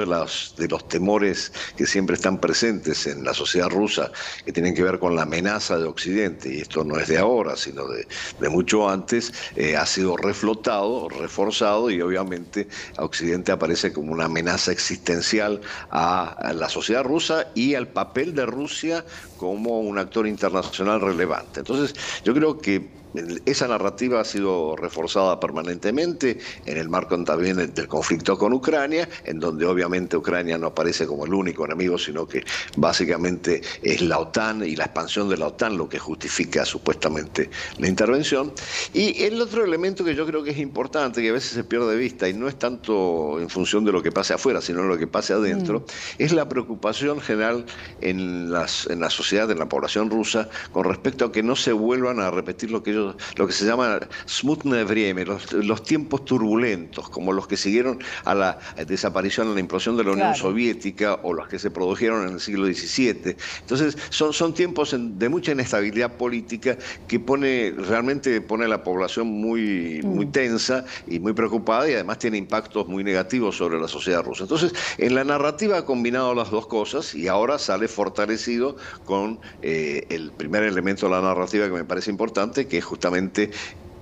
de los temores que siempre están presentes en la sociedad rusa, que tienen que ver con la amenaza de Occidente, y esto no es de ahora, sino de mucho antes, ha sido reflotado, reforzado, y obviamente a Occidente aparece como una amenaza existencial a la sociedad rusa y al papel de Rusia como un actor internacional relevante. Entonces, yo creo que esa narrativa ha sido reforzada permanentemente en el marco también del conflicto con Ucrania, en donde obviamente Ucrania no aparece como el único enemigo, sino que básicamente es la OTAN y la expansión de la OTAN lo que justifica supuestamente la intervención. Y el otro elemento que yo creo que es importante, que a veces se pierde de vista, y no es tanto en función de lo que pase afuera, sino en lo que pase adentro, es la preocupación general en la sociedad, en la población rusa, con respecto a que no se vuelvan a repetir lo que se llama smutne vreme, los tiempos turbulentos, como los que siguieron a la desaparición, a la implosión de la Unión Soviética, o los que se produjeron en el siglo XVII. Entonces, son tiempos de mucha inestabilidad política que realmente pone a la población muy tensa y muy preocupada, y además tiene impactos muy negativos sobre la sociedad rusa. Entonces, en la narrativa ha combinado las dos cosas, y ahora sale fortalecido con el primer elemento de la narrativa que me parece importante, que es justamente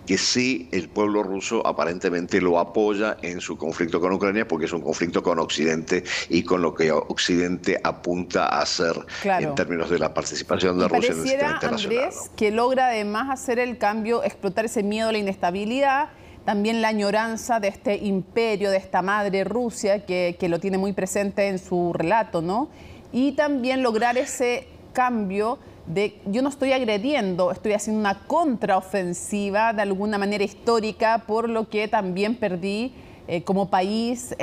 que sí, el pueblo ruso aparentemente lo apoya en su conflicto con Ucrania, porque es un conflicto con Occidente y con lo que Occidente apunta a hacer en términos de la participación de Rusia en el sistema internacional. Andrés, que logra además hacer el cambio, explotar ese miedo a la inestabilidad, también la añoranza de este imperio, de esta madre Rusia, que lo tiene muy presente en su relato, ¿no? Y también lograr ese cambio de yo no estoy agrediendo, estoy haciendo una contraofensiva de alguna manera histórica por lo que también perdí como país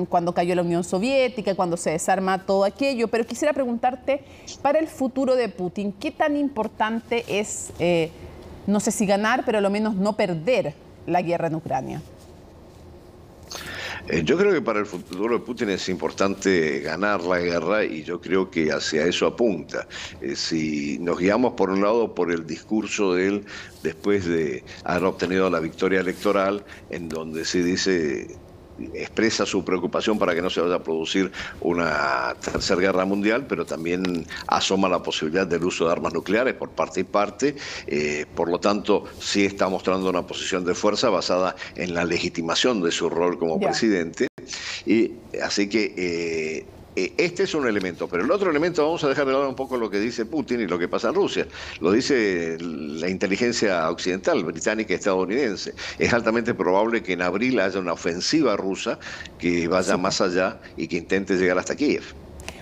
cuando cayó la Unión Soviética, cuando se desarma todo aquello. Pero quisiera preguntarte, para el futuro de Putin, ¿qué tan importante es, no sé si ganar, pero al menos no perder la guerra en Ucrania? Yo creo que para el futuro de Putin es importante ganar la guerra y yo creo que hacia eso apunta. Si nos guiamos por un lado por el discurso de él después de haber obtenido la victoria electoral, en donde se dice, expresa su preocupación para que no se vaya a producir una tercera guerra mundial, pero también asoma la posibilidad del uso de armas nucleares por parte y parte. Por lo tanto, sí está mostrando una posición de fuerza basada en la legitimación de su rol como presidente. Y así que este es un elemento, pero el otro elemento, vamos a dejar de lado un poco lo que dice Putin y lo que pasa en Rusia. Lo dice la inteligencia occidental, británica y estadounidense. Es altamente probable que en abril haya una ofensiva rusa que vaya más allá y que intente llegar hasta Kiev.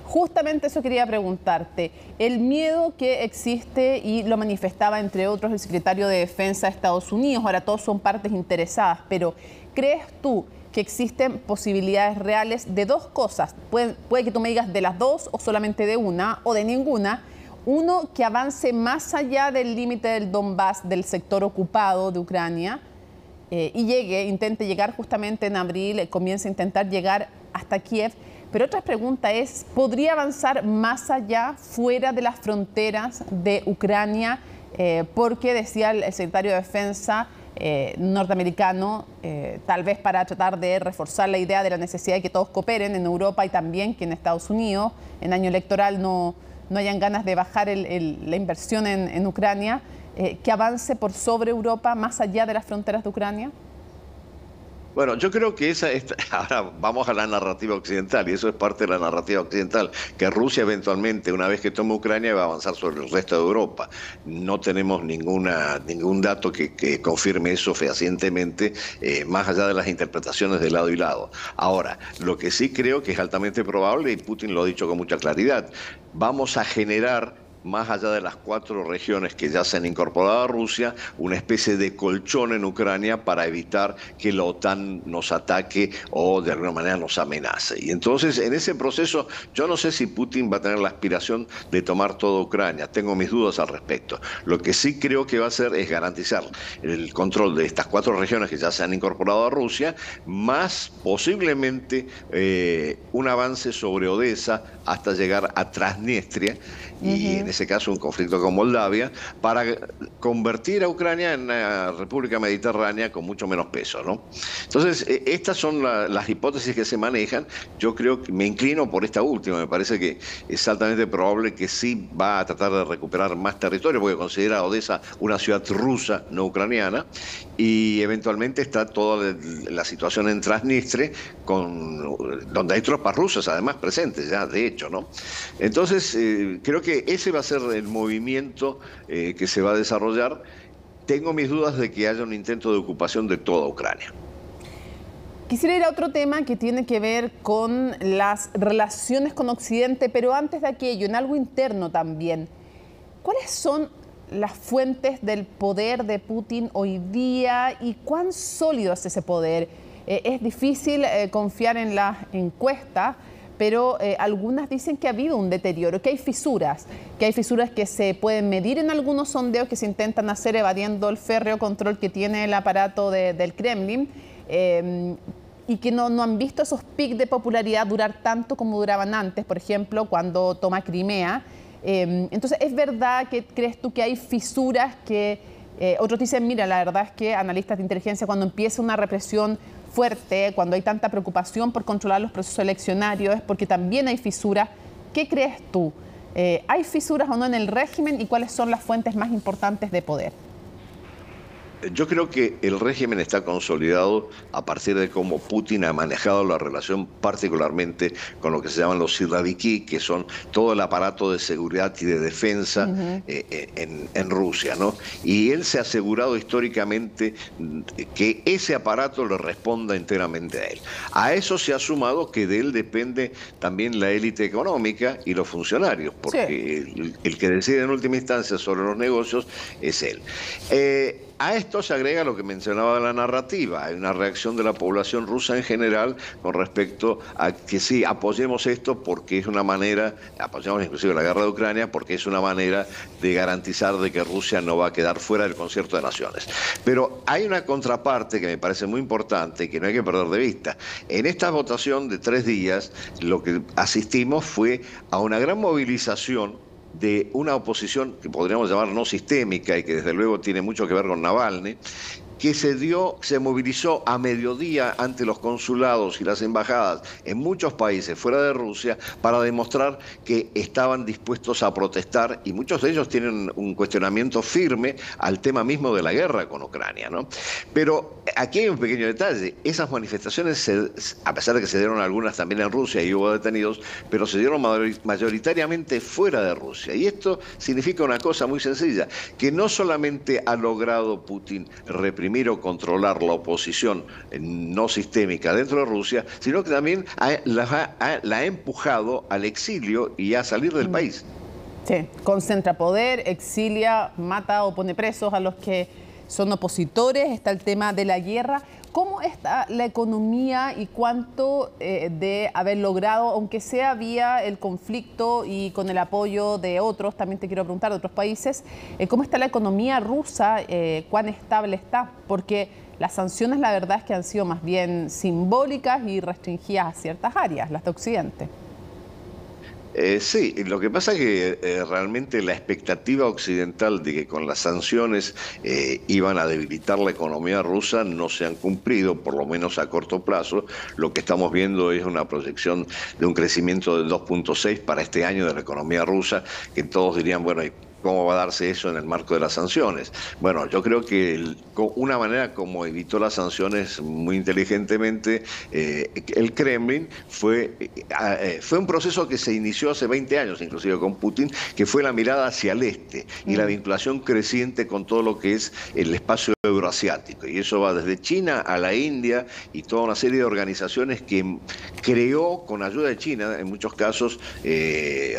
Justamente eso quería preguntarte. El miedo que existe, y lo manifestaba entre otros el secretario de Defensa de Estados Unidos, ahora todos son partes interesadas, pero ¿crees tú que existen posibilidades reales de dos cosas? Puede que tú me digas de las dos o solamente de una o de ninguna. Uno, que avance más allá del límite del Donbass, del sector ocupado de Ucrania, y intente llegar justamente en abril, comience a intentar llegar hasta Kiev. Pero otra pregunta es, ¿podría avanzar más allá, fuera de las fronteras de Ucrania? Porque decía el secretario de Defensa norteamericano, tal vez para tratar de reforzar la idea de la necesidad de que todos cooperen en Europa y también que en Estados Unidos, en año electoral, no hayan ganas de bajar la inversión en Ucrania, que avance por sobre Europa, más allá de las fronteras de Ucrania? Bueno, yo creo que ahora vamos a la narrativa occidental, y eso es parte de la narrativa occidental, que Rusia eventualmente, una vez que tome Ucrania, va a avanzar sobre el resto de Europa. No tenemos ningún dato que confirme eso fehacientemente, más allá de las interpretaciones de lado y lado. Ahora, lo que sí creo que es altamente probable, y Putin lo ha dicho con mucha claridad, vamos a generar, más allá de las 4 regiones que ya se han incorporado a Rusia, una especie de colchón en Ucrania para evitar que la OTAN nos ataque o de alguna manera nos amenace. Y entonces, en ese proceso, yo no sé si Putin va a tener la aspiración de tomar toda Ucrania. Tengo mis dudas al respecto. Lo que sí creo que va a hacer es garantizar el control de estas 4 regiones que ya se han incorporado a Rusia, más posiblemente un avance sobre Odessa hasta llegar a Transnistria, y en ese caso un conflicto con Moldavia, para convertir a Ucrania en una república mediterránea con mucho menos peso, ¿no? Entonces, estas son las hipótesis que se manejan. Yo creo que me inclino por esta última. Me parece que es altamente probable que sí va a tratar de recuperar más territorio, porque considera a Odessa una ciudad rusa, no ucraniana, y eventualmente está toda la situación en Transnistria, donde hay tropas rusas además presentes ya, de hecho, ¿no? Entonces, creo que ese va a ser el movimiento que se va a desarrollar. Tengo mis dudas de que haya un intento de ocupación de toda Ucrania. Quisiera ir a otro tema que tiene que ver con las relaciones con Occidente, pero antes de aquello, en algo interno también. ¿Cuáles son las fuentes del poder de Putin hoy día y cuán sólido es ese poder? Es difícil confiar en las encuestas, pero algunas dicen que ha habido un deterioro, que hay fisuras que se pueden medir en algunos sondeos que se intentan hacer evadiendo el férreo control que tiene el aparato del Kremlin, y que no han visto esos picos de popularidad durar tanto como duraban antes, por ejemplo, cuando toma Crimea. Entonces, ¿es verdad que crees tú que hay fisuras que otros dicen, mira, la verdad es que analistas de inteligencia, cuando empieza una represión fuerte, cuando hay tanta preocupación por controlar los procesos eleccionarios, es porque también hay fisuras? ¿Qué crees tú? ¿Hay fisuras o no en el régimen y cuáles son las fuentes más importantes de poder? Yo creo que el régimen está consolidado a partir de cómo Putin ha manejado la relación particularmente con lo que se llaman los siloviki, que son todo el aparato de seguridad y de defensa en Rusia, ¿no? Y él se ha asegurado históricamente que ese aparato le responda enteramente a él. A eso se ha sumado que de él depende también la élite económica y los funcionarios, porque el que decide en última instancia sobre los negocios es él. A esto se agrega lo que mencionaba la narrativa. Hay una reacción de la población rusa en general con respecto a que sí, apoyemos esto porque es una manera, apoyamos inclusive la guerra de Ucrania porque es una manera de garantizar de que Rusia no va a quedar fuera del concierto de naciones. Pero hay una contraparte que me parece muy importante y que no hay que perder de vista. En esta votación de 3 días, lo que asistimos fue a una gran movilización de una oposición que podríamos llamar no sistémica y que desde luego tiene mucho que ver con Navalny, que se movilizó a mediodía ante los consulados y las embajadas en muchos países fuera de Rusia para demostrar que estaban dispuestos a protestar, y muchos de ellos tienen un cuestionamiento firme al tema mismo de la guerra con Ucrania, ¿no? Pero aquí hay un pequeño detalle. Esas manifestaciones, a pesar de que se dieron algunas también en Rusia y hubo detenidos, pero se dieron mayoritariamente fuera de Rusia. Y esto significa una cosa muy sencilla, que no solamente ha logrado Putin reprimir o controlar la oposición no sistémica dentro de Rusia, sino que también la ha empujado al exilio y a salir del país. Sí, concentra poder, exilia, mata o pone presos a los que son opositores. Está el tema de la guerra. ¿Cómo está la economía y cuánto de haber logrado, aunque sea vía el conflicto y con el apoyo de otros, también te quiero preguntar, de otros países, cómo está la economía rusa, cuán estable está? Porque las sanciones, la verdad es que han sido más bien simbólicas y restringidas a ciertas áreas, las de Occidente. Sí, lo que pasa es que realmente la expectativa occidental de que con las sanciones iban a debilitar la economía rusa no se han cumplido, por lo menos a corto plazo. Lo que estamos viendo es una proyección de un crecimiento del 2.6 para este año de la economía rusa, que todos dirían, bueno, ¿cómo va a darse eso en el marco de las sanciones? Bueno, yo creo que una manera como evitó las sanciones muy inteligentemente el Kremlin fue un proceso que se inició hace 20 años, inclusive con Putin, que fue la mirada hacia el este y la vinculación creciente con todo lo que es el espacio euroasiático. Y eso va desde China a la India y toda una serie de organizaciones que creó con ayuda de China, en muchos casos,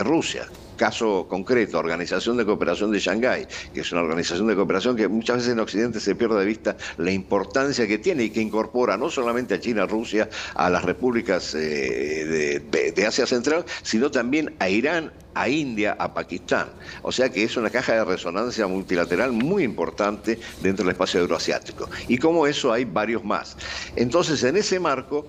Rusia. Caso concreto, Organización de Cooperación de Shanghái, que es una organización de cooperación que muchas veces en Occidente se pierde de vista la importancia que tiene y que incorpora no solamente a China, a Rusia, a las repúblicas de Asia Central, sino también a Irán, a India, a Pakistán. O sea que es una caja de resonancia multilateral muy importante dentro del espacio euroasiático. Y como eso hay varios más. Entonces, en ese marco,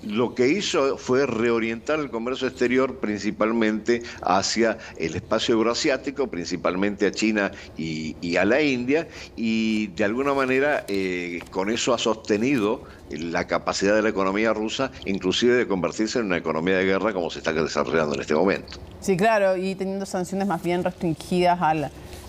lo que hizo fue reorientar el comercio exterior principalmente hacia el espacio euroasiático, principalmente a China y a la India, y de alguna manera con eso ha sostenido la capacidad de la economía rusa, inclusive de convertirse en una economía de guerra como se está desarrollando en este momento. Sí, claro, y teniendo sanciones más bien restringidas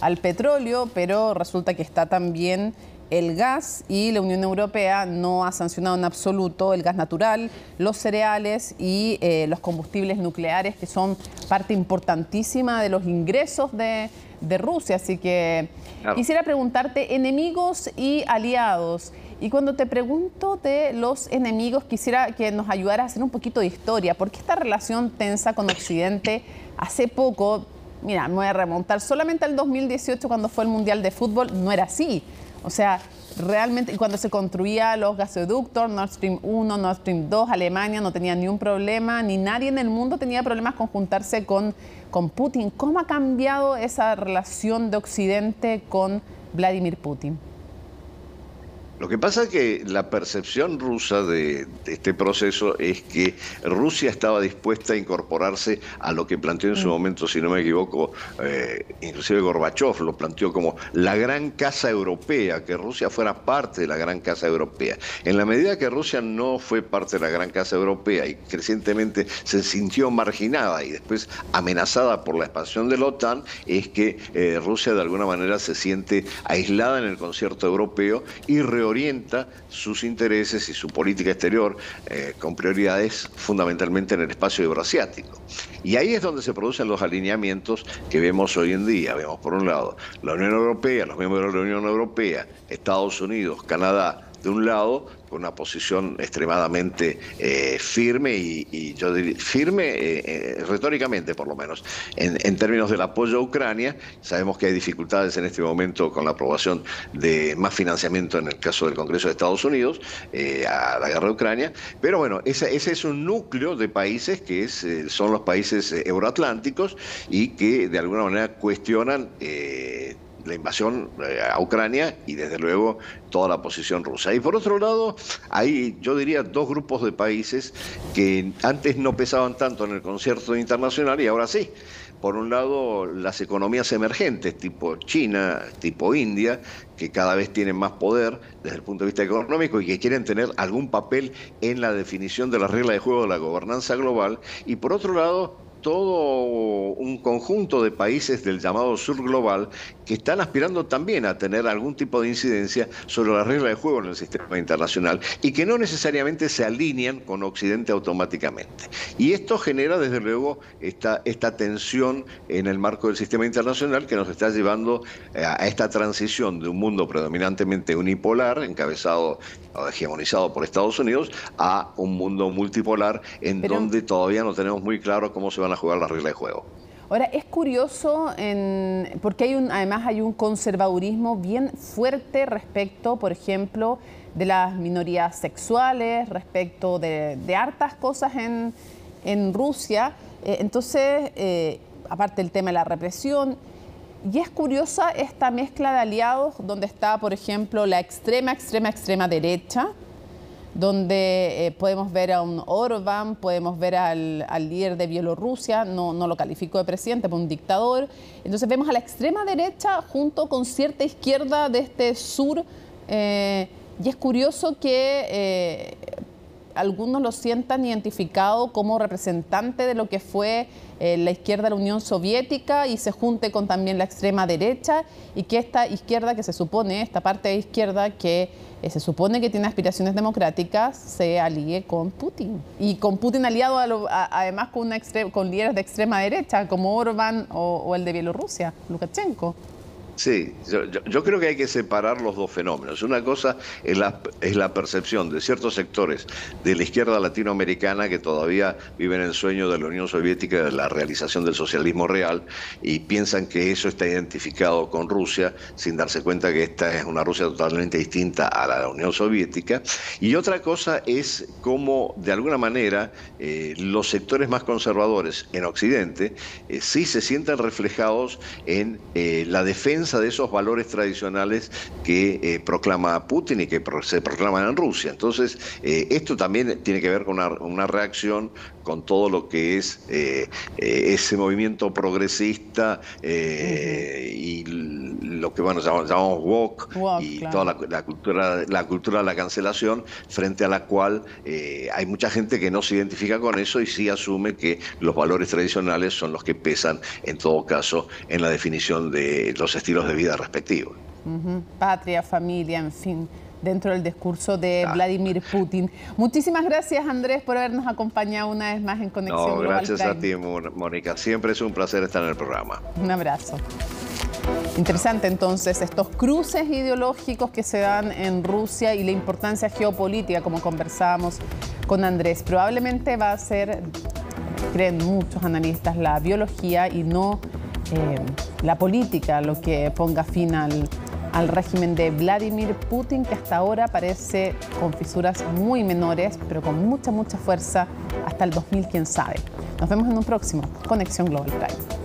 al petróleo, pero resulta que está también el gas, y la Unión Europea no ha sancionado en absoluto el gas natural, los cereales y los combustibles nucleares, que son parte importantísima de los ingresos de Rusia. Así que quisiera preguntarte, enemigos y aliados. Y cuando te pregunto de los enemigos, quisiera que nos ayudaras a hacer un poquito de historia, porque esta relación tensa con Occidente hace poco, mira, me voy a remontar solamente al 2018, cuando fue el Mundial de Fútbol, no era así. O sea, realmente, cuando se construía los gasoductos, Nord Stream 1, Nord Stream 2, Alemania no tenía ni un problema, ni nadie en el mundo tenía problemas con juntarse con Putin. ¿Cómo ha cambiado esa relación de Occidente con Vladimir Putin? Lo que pasa es que la percepción rusa de este proceso es que Rusia estaba dispuesta a incorporarse a lo que planteó en su momento, si no me equivoco, inclusive Gorbachev lo planteó como la gran casa europea, que Rusia fuera parte de la gran casa europea. En la medida que Rusia no fue parte de la gran casa europea y crecientemente se sintió marginada y después amenazada por la expansión de la OTAN, es que Rusia de alguna manera se siente aislada en el concierto europeo y orienta sus intereses y su política exterior con prioridades fundamentalmente en el espacio euroasiático. Y ahí es donde se producen los alineamientos que vemos hoy en día. Vemos por un lado la Unión Europea, los miembros de la Unión Europea, Estados Unidos, Canadá, de un lado, con una posición extremadamente firme y yo diría firme retóricamente por lo menos, en términos del apoyo a Ucrania. Sabemos que hay dificultades en este momento con la aprobación de más financiamiento en el caso del Congreso de Estados Unidos a la guerra de Ucrania, pero bueno, ese es un núcleo de países que son los países euroatlánticos y que de alguna manera cuestionan la invasión a Ucrania y desde luego toda la posición rusa. Y por otro lado, hay, yo diría, dos grupos de países que antes no pesaban tanto en el concierto internacional y ahora sí. Por un lado, las economías emergentes, tipo China, tipo India, que cada vez tienen más poder desde el punto de vista económico y que quieren tener algún papel en la definición de las reglas de juego de la gobernanza global. Y por otro lado, todo un conjunto de países del llamado sur global que están aspirando también a tener algún tipo de incidencia sobre las reglas de juego en el sistema internacional y que no necesariamente se alinean con Occidente automáticamente. Y esto genera desde luego esta tensión en el marco del sistema internacional que nos está llevando a esta transición de un mundo predominantemente unipolar, encabezado o hegemonizado por Estados Unidos, a un mundo multipolar donde todavía no tenemos muy claro cómo se van a jugar las reglas de juego. Ahora, es curioso porque además hay un conservadurismo bien fuerte respecto, por ejemplo, de las minorías sexuales, respecto de hartas cosas en Rusia. Entonces, aparte del tema de la represión, y es curiosa esta mezcla de aliados donde está, por ejemplo, la extrema derecha, donde podemos ver a un Orbán, podemos ver al líder de Bielorrusia, no lo califico de presidente, pero un dictador. Entonces vemos a la extrema derecha junto con cierta izquierda de este sur, y es curioso que algunos lo sientan identificado como representante de lo que fue la izquierda de la Unión Soviética y se junte con también la extrema derecha, y que esta izquierda que se supone, esta parte de izquierda que se supone que tiene aspiraciones democráticas, se alíe con Putin. Y con Putin aliado además con líderes de extrema derecha como Orbán o el de Bielorrusia, Lukashenko. Sí, yo creo que hay que separar los dos fenómenos. Una cosa es la percepción de ciertos sectores de la izquierda latinoamericana que todavía viven el sueño de la Unión Soviética, de la realización del socialismo real, y piensan que eso está identificado con Rusia, sin darse cuenta que esta es una Rusia totalmente distinta a la Unión Soviética. Y otra cosa es cómo, de alguna manera, los sectores más conservadores en Occidente sí se sienten reflejados en la defensa de esos valores tradicionales que proclama Putin y que se proclaman en Rusia. Entonces, esto también tiene que ver con una reacción con todo lo que es ese movimiento progresista y lo que llamamos woke y claro, toda la cultura de la cancelación, frente a la cual hay mucha gente que no se identifica con eso y sí asume que los valores tradicionales son los que pesan en todo caso en la definición de los estilos de vida respectivos. Patria, familia, en fin, dentro del discurso de Vladimir Putin. Muchísimas gracias, Andrés, por habernos acompañado una vez más en Conexión Global. Gracias a ti, Mónica. Siempre es un placer estar en el programa. Un abrazo. Interesante entonces estos cruces ideológicos que se dan en Rusia y la importancia geopolítica, como conversábamos con Andrés. Probablemente va a ser, creen muchos analistas, la biología y no la política lo que ponga fin al régimen de Vladimir Putin, que hasta ahora parece con fisuras muy menores, pero con mucha fuerza hasta el 2000, quién sabe. Nos vemos en un próximo Conexión Global Prime.